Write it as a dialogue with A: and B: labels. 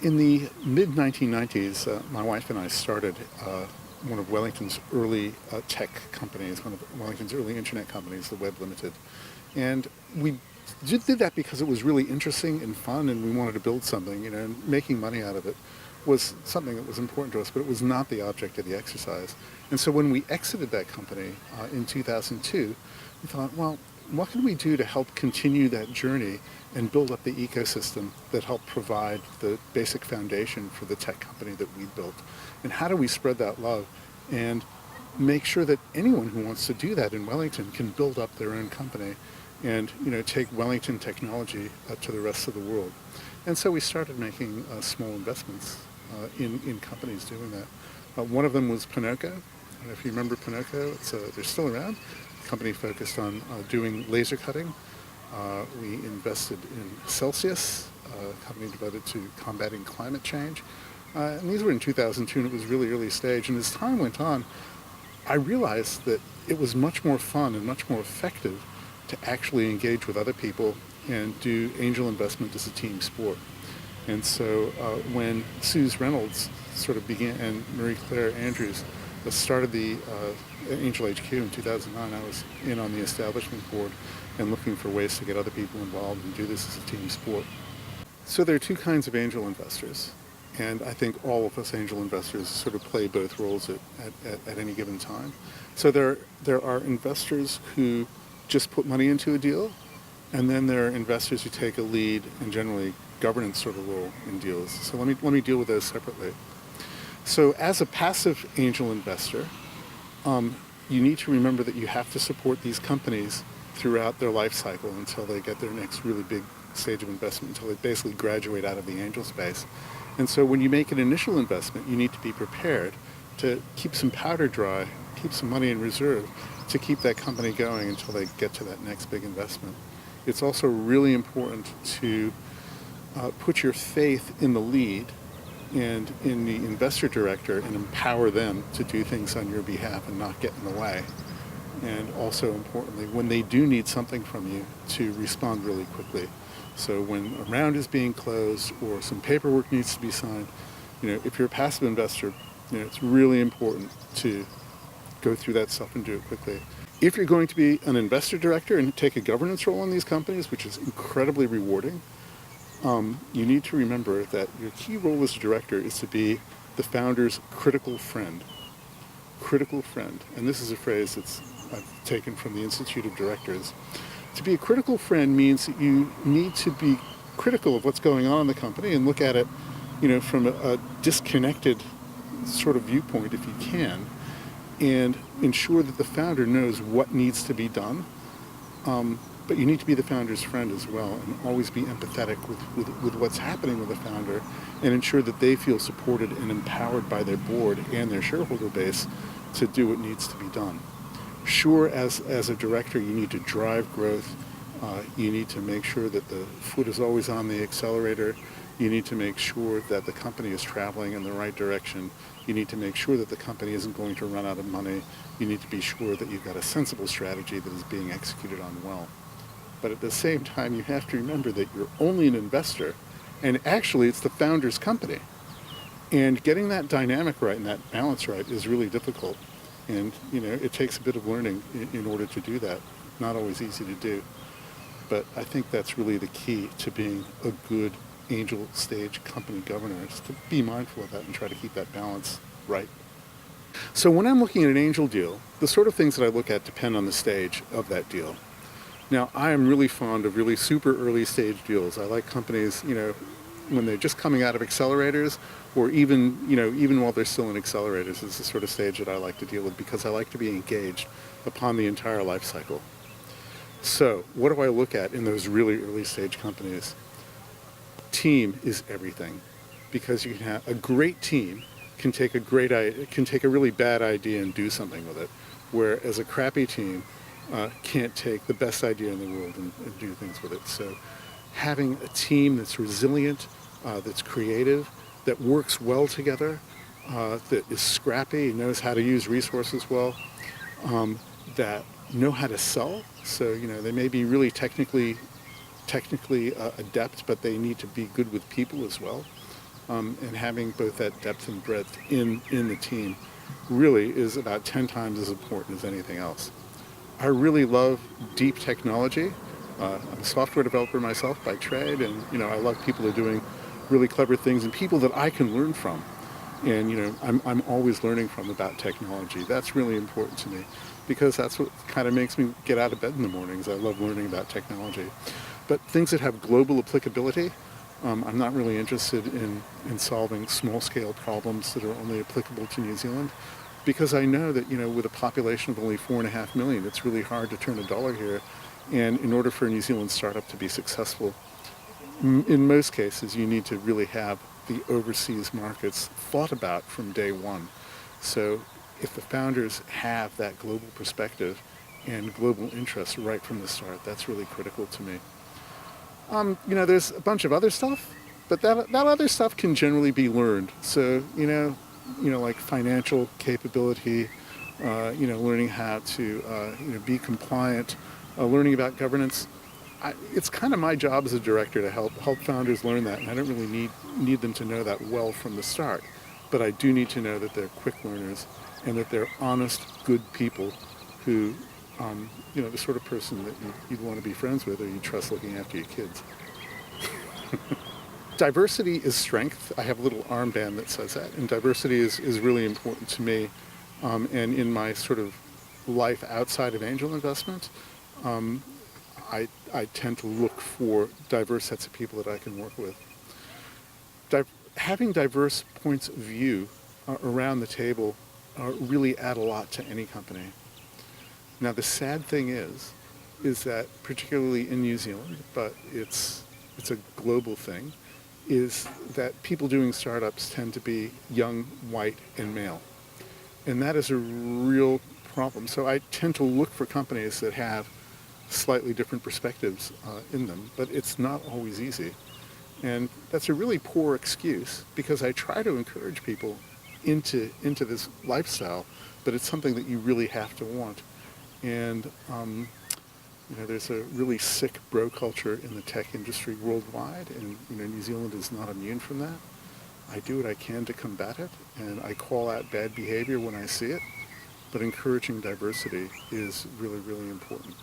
A: In the mid-1990s, my wife and I started one of Wellington's early tech companies, one of Wellington's early internet companies, the Web Limited. And we did that because it was really interesting and fun, and we wanted to build something, and making money out of it was something that was important to us, but it was not the object of the exercise. And so when we exited that company in 2002, we thought, well, what can we do to help continue that journey and build up the ecosystem that helped provide the basic foundation for the tech company that we built? And how do we spread that love and make sure that anyone who wants to do that in Wellington can build up their own company and take Wellington technology to the rest of the world? And so we started making small investments in companies doing that. One of them was Pinocchio. I don't know if you remember Pinocchio. They're still around. A company focused on doing laser cutting. We invested in Celsius, a company devoted to combating climate change. And these were in 2002, and it was really early stage. And as time went on, I realized that it was much more fun and much more effective to actually engage with other people and do angel investment as a team sport. And so when Suze Reynolds sort of began, and Marie-Claire Andrews started the Angel HQ in 2009, I was in on the establishment board and looking for ways to get other people involved and do this as a team sport. So there are two kinds of angel investors, and I think all of us angel investors sort of play both roles at any given time. So there are investors who just put money into a deal, and then there are investors who take a lead and generally governance sort of role in deals. So let me deal with those separately. So as a passive angel investor, you need to remember that you have to support these companies throughout their life cycle until they get their next really big stage of investment, until they basically graduate out of the angel space. And so when you make an initial investment, you need to be prepared to keep some powder dry, keep some money in reserve to keep that company going until they get to that next big investment. It's also really important to put your faith in the lead and in the investor director and empower them to do things on your behalf and not get in the way. And also importantly, when they do need something from you, to respond really quickly. So when a round is being closed or some paperwork needs to be signed, if you're a passive investor, it's really important to go through that stuff and do it quickly. If you're going to be an investor director and take a governance role in these companies, which is incredibly rewarding, you need to remember that your key role as a director is to be the founder's critical friend. Critical friend. And this is a phrase I've taken from the Institute of Directors. To be a critical friend means that you need to be critical of what's going on in the company and look at it, from a disconnected sort of viewpoint if you can, and ensure that the founder knows what needs to be done. But you need to be the founder's friend as well and always be empathetic with what's happening with the founder and ensure that they feel supported and empowered by their board and their shareholder base to do what needs to be done. Sure, as a director, you need to drive growth. You need to make sure that the foot is always on the accelerator. You need to make sure that the company is traveling in the right direction. You need to make sure that the company isn't going to run out of money. You need to be sure that you've got a sensible strategy that is being executed on well. But at the same time, you have to remember that you're only an investor, and actually it's the founder's company. And getting that dynamic right and that balance right is really difficult. And, it takes a bit of learning in order to do that. Not always easy to do. But I think that's really the key to being a good angel stage company governor, is to be mindful of that and try to keep that balance right. So when I'm looking at an angel deal, the sort of things that I look at depend on the stage of that deal. Now, I am really fond of really super early stage deals. I like companies, when they're just coming out of accelerators, or even while they're still in accelerators, is the sort of stage that I like to deal with because I like to be engaged upon the entire life cycle. So what do I look at in those really early stage companies? Team is everything, because you can have a great team can take a really bad idea and do something with it, whereas a crappy team can't take the best idea in the world and do things with it. So having a team that's resilient, that's creative, that works well together, that is scrappy, knows how to use resources well, that know how to sell. So, they may be really technically adept, but they need to be good with people as well. and having both that depth and breadth in the team really is about 10 times as important as anything else. I really love deep technology. I'm a software developer myself by trade, and I love people who are doing really clever things and people that I can learn from. And I'm always learning from about technology. That's really important to me because that's what kind of makes me get out of bed in the mornings. I love learning about technology. But things that have global applicability, I'm not really interested in solving small-scale problems that are only applicable to New Zealand, because I know that with a population of only 4.5 million, it's really hard to turn a dollar here. And in order for a New Zealand startup to be successful, in most cases, you need to really have the overseas markets thought about from day one. So if the founders have that global perspective and global interest right from the start, that's really critical to me. There's a bunch of other stuff, but that other stuff can generally be learned. So, like financial capability, learning how to, be compliant, learning about governance. It's kind of my job as a director to help founders learn that, and I don't really need them to know that well from the start. But I do need to know that they're quick learners and that they're honest, good people who, the sort of person that you'd want to be friends with or you trust looking after your kids. Diversity is strength. I have a little armband that says that, and diversity is really important to me. And in my sort of life outside of angel investment, I tend to look for diverse sets of people that I can work with. Having diverse points of view around the table really add a lot to any company. Now, the sad thing is that particularly in New Zealand, but it's a global thing, is that people doing startups tend to be young, white, and male. And that is a real problem. So I tend to look for companies that have slightly different perspectives in them, but it's not always easy. And that's a really poor excuse because I try to encourage people into this lifestyle, but it's something that you really have to want. And there's a really sick bro culture in the tech industry worldwide, and New Zealand is not immune from that. I do what I can to combat it, and I call out bad behavior when I see it, but encouraging diversity is really, really important.